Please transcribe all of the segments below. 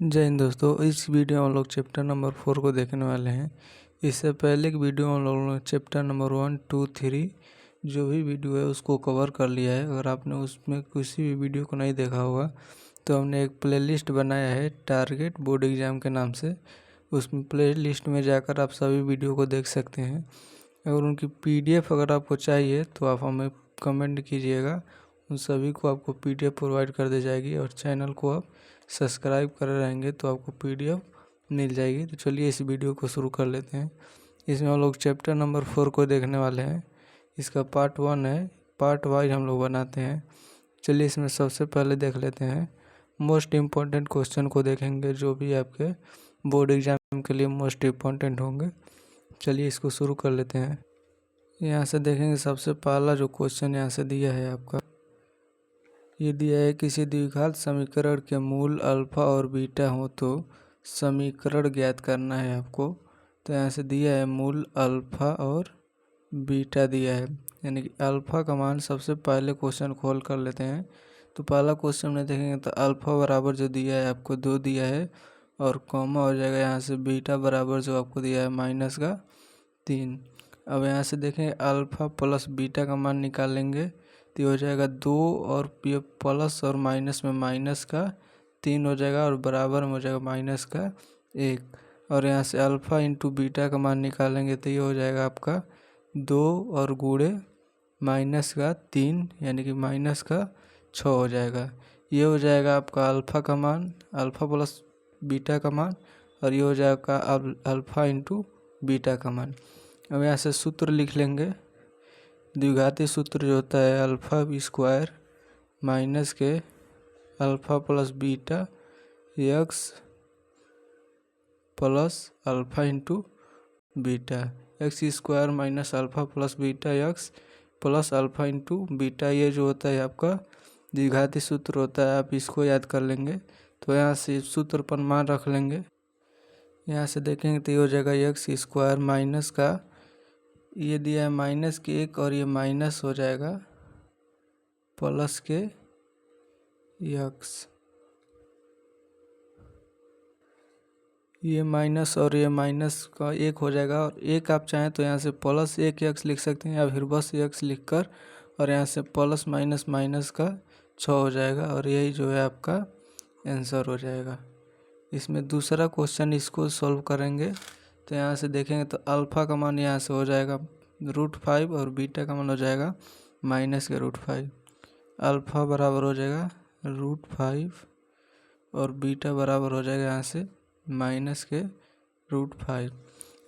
जय हिंद दोस्तों। इस वीडियो में हम लोग चैप्टर नंबर 4 को देखने वाले हैं। इससे पहले की वीडियो में हम लोगों ने चैप्टर नंबर 1, 2, 3 जो भी वीडियो है उसको कवर कर लिया है। अगर आपने उसमें किसी भी वीडियो को नहीं देखा होगा तो हमने एक प्लेलिस्ट बनाया है टारगेट बोर्ड एग्ज़ाम के नाम से। उसमें प्लेलिस्ट में जाकर आप सभी वीडियो को देख सकते हैं। अगर उनकी PDF अगर आपको चाहिए तो आप हमें कमेंट कीजिएगा, उन सभी को आपको PDF प्रोवाइड कर दी जाएगी। और चैनल को आप सब्सक्राइब कर रहेंगे तो आपको PDF मिल जाएगी। तो चलिए इस वीडियो को शुरू कर लेते हैं। इसमें हम लोग चैप्टर नंबर 4 को देखने वाले हैं। इसका पार्ट 1 है, पार्ट वाइज हम लोग बनाते हैं। चलिए इसमें सबसे पहले देख लेते हैं मोस्ट इम्पॉर्टेंट क्वेश्चन को देखेंगे, जो भी आपके बोर्ड एग्ज़ाम के लिए मोस्ट इम्पॉर्टेंट होंगे। चलिए इसको शुरू कर लेते हैं। यहाँ से देखेंगे सबसे पहला जो क्वेश्चन यहाँ से दिया है आपका, ये दिया है किसी द्विघात समीकरण के मूल अल्फा और बीटा हो तो समीकरण ज्ञात करना है आपको। तो यहाँ से दिया है मूल अल्फा और बीटा दिया है, यानी कि अल्फा का मान सबसे पहले क्वेश्चन को हल कर लेते हैं। तो पहला क्वेश्चन में देखेंगे तो अल्फा बराबर जो दिया है आपको 2 दिया है और कॉमा हो जाएगा यहाँ से बीटा बराबर जो आपको दिया है -3। अब यहाँ से देखें अल्फा प्लस बीटा का मान निकालेंगे तो हो जाएगा 2 और ये प्लस और माइनस में माइनस का 3 हो जाएगा और बराबर में हो जाएगा -1। और यहाँ से अल्फ़ा इंटू बीटा का मान निकालेंगे तो ये हो जाएगा आपका 2 और गुणे -3 यानी कि -6 हो जाएगा। ये हो जाएगा आपका अल्फ़ा का मान, अल्फ़ा प्लस बीटा का मान, और ये हो जाएगा अल्फ़ा इंटू बीटा का मान। अब यहाँ से सूत्र लिख लेंगे। द्विघाती सूत्र जो होता है अल्फ़ा स्क्वायर माइनस के alpha plus beta x plus alpha into beta, x square minus alpha plus beta x plus alpha into beta. ये जो होता है आपका द्विघाती सूत्र होता है, आप इसको याद कर लेंगे। तो यहाँ से सूत्र पर मान रख लेंगे। यहाँ से देखेंगे तो ये हो जाएगा एक्स स्क्वायर माइनस का, ये दिया है -1 और ये माइनस हो जाएगा प्लस के एक्स, ये माइनस और ये माइनस का 1 हो जाएगा। और 1 आप चाहें तो यहाँ से +1 एक्स लिख सकते हैं या फिर बस एक्स लिख कर, और यहाँ से प्लस माइनस माइनस का 6 हो जाएगा और यही जो है आपका आंसर हो जाएगा। इसमें दूसरा क्वेश्चन इसको सॉल्व करेंगे तो यहाँ से देखेंगे तो अल्फ़ा का मान यहाँ से हो जाएगा √5 और बीटा का मान हो जाएगा -√5। अल्फ़ा बराबर हो जाएगा √5 और बीटा बराबर हो जाएगा यहाँ से -√5।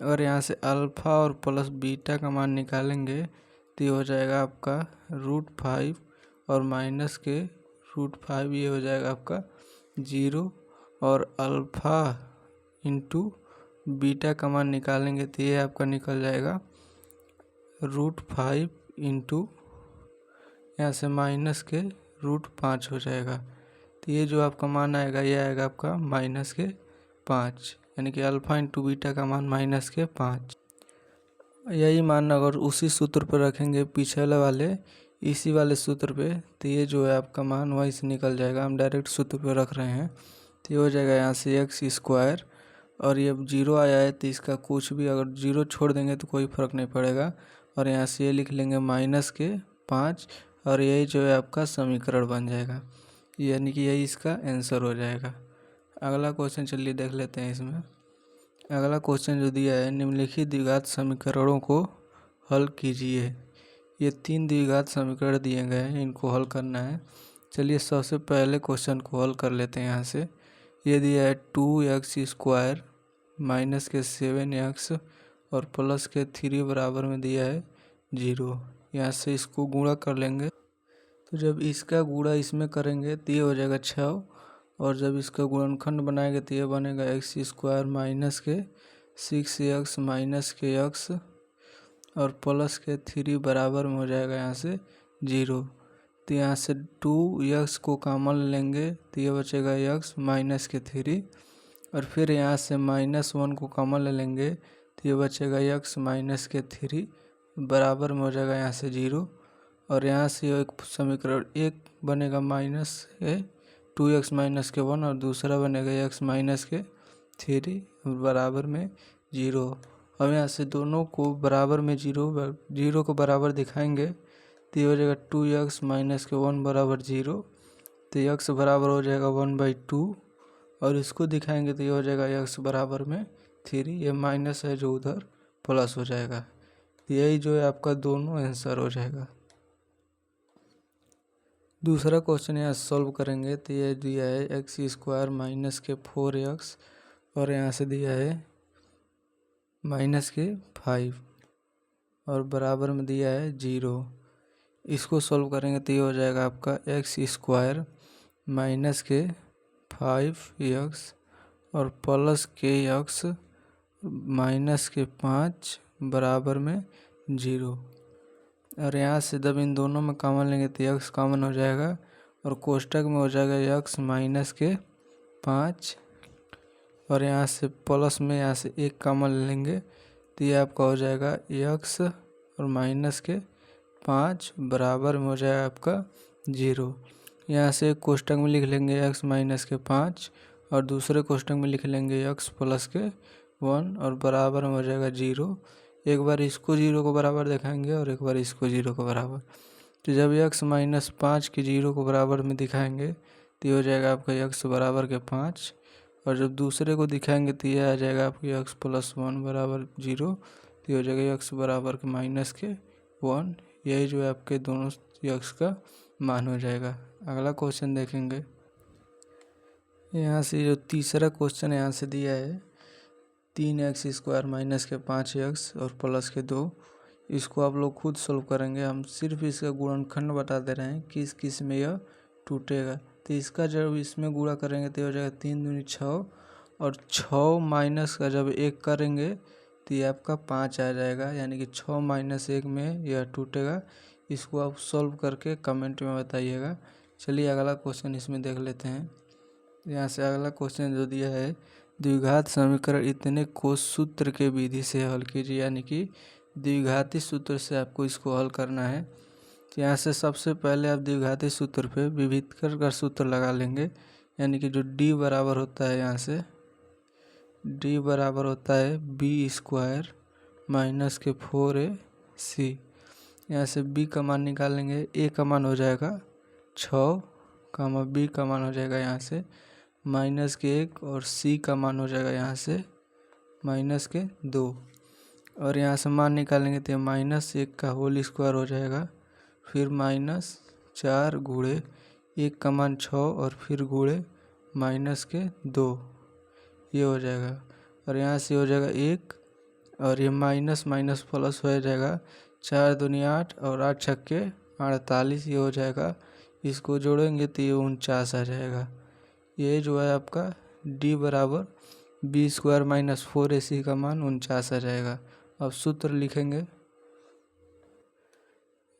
अगर यहाँ से अल्फ़ा और प्लस बीटा का मान निकालेंगे तो ये हो जाएगा आपका √5 और -√5, ये हो जाएगा आपका 0। और अल्फ़ा इंटू बीटा का मान निकालेंगे तो ये आपका निकल जाएगा √5 इंटू यहाँ से -√5 हो जाएगा। तो ये जो आपका मान आएगा ये आएगा आपका -5, यानी कि अल्फ़ा इंटू बीटा का मान -5। यही मान अगर उसी सूत्र पर रखेंगे पिछले वाले इसी वाले सूत्र पे तो ये जो है आपका मान वहीं से निकल जाएगा। हम डायरेक्ट सूत्र पे रख रहे हैं तो ये हो जाएगा यहाँ से एक्स स्क्वायर, और ये 0 आया है तो इसका कुछ भी अगर 0 छोड़ देंगे तो कोई फ़र्क नहीं पड़ेगा। और यहाँ से ये लिख लेंगे -5 और यही जो है आपका समीकरण बन जाएगा, यानी कि यही इसका आंसर हो जाएगा। अगला क्वेश्चन चलिए देख लेते हैं। इसमें अगला क्वेश्चन जो दिया है निम्नलिखित द्विघात समीकरणों को हल कीजिए। ये 3 द्विघात समीकरण दिए गए हैं, इनको हल करना है। चलिए सबसे पहले क्वेश्चन को हल कर लेते हैं। यहाँ से ये दिया है 2x स्क्वायर माइनस के 7x और प्लस के 3 बराबर में दिया है 0। यहाँ से इसको गुणा कर लेंगे तो जब इसका गुणा इसमें करेंगे तो ये हो जाएगा 6, और जब इसका गुणनखंड बनाएंगे तो ये बनेगा x स्क्वायर माइनस के 6x माइनस के x और प्लस के 3 बराबर में हो जाएगा यहाँ से 0। तो यहाँ से 2x को कॉमन लेंगे तो ये बचेगा x माइनस के 3, और फिर यहाँ से -1 को कॉमन ले लेंगे तो ये बचेगा x माइनस के 3 बराबर में हो जाएगा यहाँ से 0। और यहाँ से एक समीकरण 1 बनेगा -a 2x माइनस के 1 और दूसरा बनेगा x माइनस के 3 बराबर में 0। अब यहाँ से दोनों को बराबर में 0 को बराबर दिखाएंगे तो ये हो जाएगा 2x माइनस के 1 बराबर 0, तो x बराबर हो जाएगा 1/2 और इसको दिखाएंगे तो ये हो जाएगा x बराबर में 3। ये माइनस है जो उधर प्लस हो जाएगा। यही जो है आपका दोनों आंसर हो जाएगा। दूसरा क्वेश्चन यहाँ सॉल्व करेंगे तो ये दिया है x² माइनस के 4x और यहाँ से दिया है माइनस के 5 और बराबर में दिया है 0। इसको सॉल्व करेंगे तो ये हो जाएगा आपका x² माइनस के 5x और प्लस के x माइनस के 5 बराबर में 0। और यहाँ से जब इन दोनों में कॉमन लेंगे तो x कॉमन हो जाएगा और कोष्टक में हो जाएगा x माइनस के 5 और यहाँ से प्लस में यहाँ से 1 कॉमन लेंगे तो ये आपका हो जाएगा x और माइनस के 5 बराबर में हो जाएगा आपका 0। यहाँ से एक कोष्टक में लिख लेंगे x माइनस के 5 और दूसरे कोष्टक में लिख लेंगे x प्लस के 1 और बराबर में हो जाएगा 0। एक बार इसको 0 को बराबर दिखाएंगे और एक बार इसको 0 को बराबर। तो जब x माइनस 5 की 0 को बराबर में दिखाएंगे तो ये हो जाएगा आपका x बराबर के 5 और जब दूसरे को दिखाएंगे तो ये आ जाएगा आपकी x प्लस 1 बराबर 0, तो ये हो जाएगा x बराबर के माइनस के 1। यही जो है आपके दोनों x का मान हो जाएगा। अगला क्वेश्चन देखेंगे। यहाँ से जो तीसरा क्वेश्चन यहाँ से दिया है 3x² माइनस के 5x और प्लस के 2। इसको आप लोग खुद सोल्व करेंगे, हम सिर्फ इसका गुणनखंड बता दे रहे हैं किस किस में यह टूटेगा। तो इसका जब इसमें गुणा करेंगे तो हो जाएगा 3 दूनी 6 और 6 माइनस का जब 1 करेंगे तो ये आपका 5 आ जाएगा, यानी कि 6 माइनस 1 में यह टूटेगा। इसको आप सॉल्व करके कमेंट में बताइएगा। चलिए अगला क्वेश्चन इसमें देख लेते हैं। यहाँ से अगला क्वेश्चन जो दिया है द्विघात समीकरण इतने को सूत्र के विधि से हल कीजिए, यानी कि द्विघाती सूत्र से आपको इसको हल करना है। तो यहाँ से सबसे पहले आप द्विघाती सूत्र पे विभीतकर का सूत्र लगा लेंगे, यानी कि जो d बराबर होता है यहाँ से d बराबर होता है b² माइनस के 4ac। यहाँ से b का मान निकालेंगे, a का मान हो जाएगा 6 b का मान हो जाएगा यहाँ से माइनस के 1 और c का मान हो जाएगा यहाँ से माइनस के 2 और यहाँ से मान निकालेंगे तो -1 का होल स्क्वायर हो जाएगा, फिर -4 गुणे 1 का मान 6 और फिर गुणे माइनस के 2, ये हो जाएगा। और यहाँ से हो जाएगा 1 और ये माइनस माइनस प्लस हो जाएगा, 4 दूनी 8 और 8 छक्के 48, ये हो जाएगा। इसको जोड़ेंगे तो ये 49 आ जाएगा। ये जो है आपका d बराबर b² माइनस 4ac का मान 49 आ जाएगा। अब सूत्र लिखेंगे।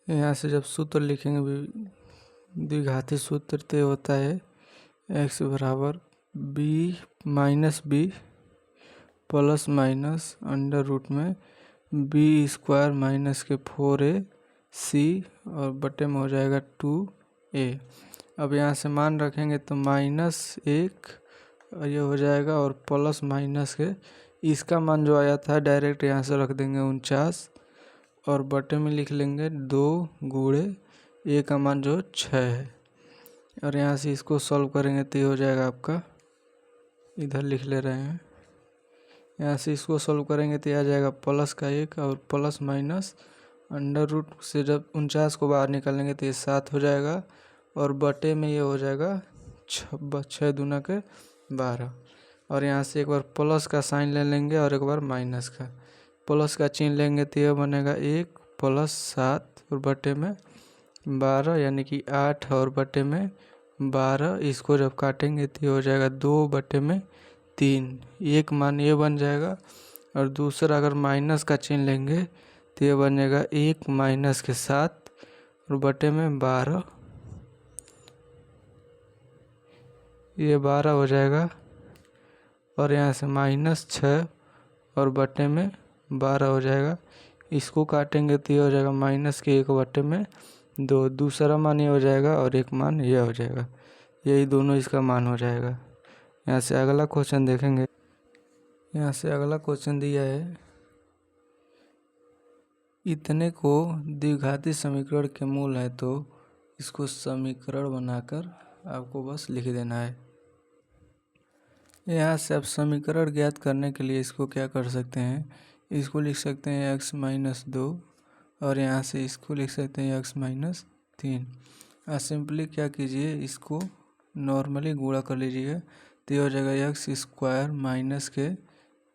यहाँ से जब सूत्र लिखेंगे द्विघाती सूत्र तो होता है x बराबर b plus minus under root में b² माइनस के 4ac और बटे में हो जाएगा 2a। अब यहाँ से मान रखेंगे तो -1 और ये हो जाएगा और प्लस माइनस के इसका मान जो आया था डायरेक्ट यहाँ से रख देंगे 49 और बटे में लिख लेंगे 2 गुणे a का मान जो 6 है और यहाँ से इसको सॉल्व करेंगे तो ये हो जाएगा आपका, इधर लिख ले रहे हैं। यहाँ से इसको सॉल्व करेंगे तो आ जाएगा प्लस का 1 और प्लस माइनस अंडर रूट से जब 49 को बाहर निकालेंगे तो ये 7 हो जाएगा और बटे में ये हो जाएगा 6 दूना के 12 और यहाँ से एक बार प्लस का साइन ले लेंगे और एक बार माइनस का। प्लस का चिन्ह लेंगे तो ये बनेगा 1 प्लस 7 और बटे में 12, यानी कि 8 और बटे में 12। इसको जब काटेंगे तो ये हो जाएगा 2 बटे में 3, एक मान ये बन जाएगा और दूसरा अगर माइनस का चिन्ह लेंगे तो ये बनेगा 1 माइनस के 7 और बटे में 12, ये 12 हो जाएगा और यहाँ से -6 और बटे में 12 हो जाएगा। इसको काटेंगे तो ये हो जाएगा -1 बटे में 2, दूसरा मान ये हो जाएगा और एक मान ये हो जाएगा। यही दोनों इसका मान हो जाएगा। यहाँ से अगला क्वेश्चन देखेंगे। यहाँ से अगला क्वेश्चन दिया है, इतने को द्विघाती समीकरण के मूल है, तो इसको समीकरण बनाकर आपको बस लिख देना है। यहाँ से आप समीकरण ज्ञात करने के लिए इसको क्या कर सकते हैं, इसको लिख सकते हैं x-2 और यहाँ से इसको लिख सकते हैं x-3। सिंपली क्या कीजिए, इसको नॉर्मली गुणा कर लीजिएगा, तो ये हो जाएगा x² माइनस के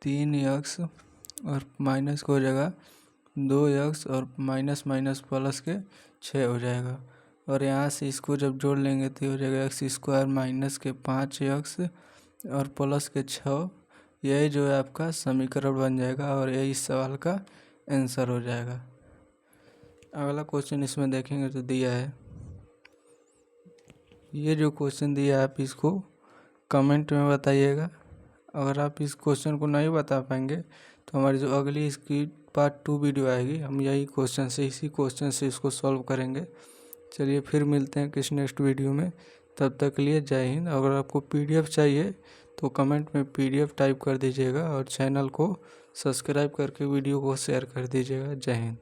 3x और माइनस को हो जाएगा 2x और माइनस माइनस प्लस के 6 हो जाएगा। और यहाँ से इसको जब जोड़ लेंगे तो हो जाएगा x² माइनस के 5x और प्लस के 6। यही जो है आपका समीकरण बन जाएगा और यही इस सवाल का आंसर हो जाएगा। अगला क्वेश्चन इसमें देखेंगे तो दिया है, ये जो क्वेश्चन दिया है आप इसको कमेंट में बताइएगा। अगर आप इस क्वेश्चन को नहीं बता पाएंगे तो हमारी जो अगली इसकी पार्ट 2 वीडियो आएगी, हम यही क्वेश्चन से इसी क्वेश्चन से इसको सॉल्व करेंगे। चलिए फिर मिलते हैं किस नेक्स्ट वीडियो में, तब तक के लिए जय हिंद। अगर आपको PDF चाहिए तो कमेंट में PDF टाइप कर दीजिएगा और चैनल को सब्सक्राइब करके वीडियो को शेयर कर दीजिएगा। जय हिंद।